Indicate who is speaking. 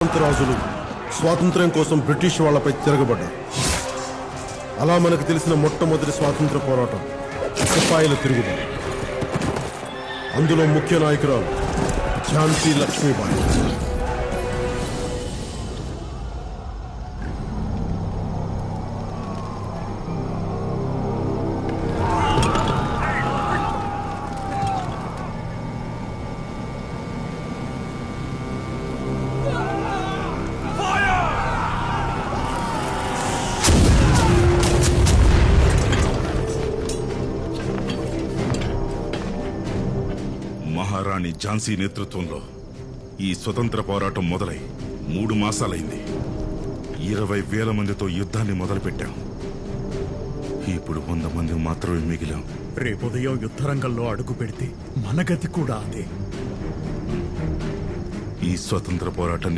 Speaker 1: రాజులు స్వాతంత్ర్యం కోసం బ్రిటిష్ వాళ్లపై తిరగబడ్డారు. అలా మనకు తెలిసిన మొట్టమొదటి స్వాతంత్ర పోరాటం సిపాయిల తిరుగుబాటు. అందులో ముఖ్య నాయకురాలు ఝాన్సీ లక్ష్మీబాయి.
Speaker 2: మహారాణి ఝాన్సీ నేతృత్వంలో ఈ స్వతంత్ర పోరాటం మొదలై 3 మాసాలైంది. 20,000 మందితో యుద్ధాన్ని మొదలుపెట్టాం. ఇప్పుడు 100 మంది మాత్రమే మిగిలాం.
Speaker 3: రేపుదయం యుద్ధరంగంలో అడుగు పెడితే మన గతి కూడా అదే.
Speaker 2: ఈ స్వతంత్ర పోరాటాన్ని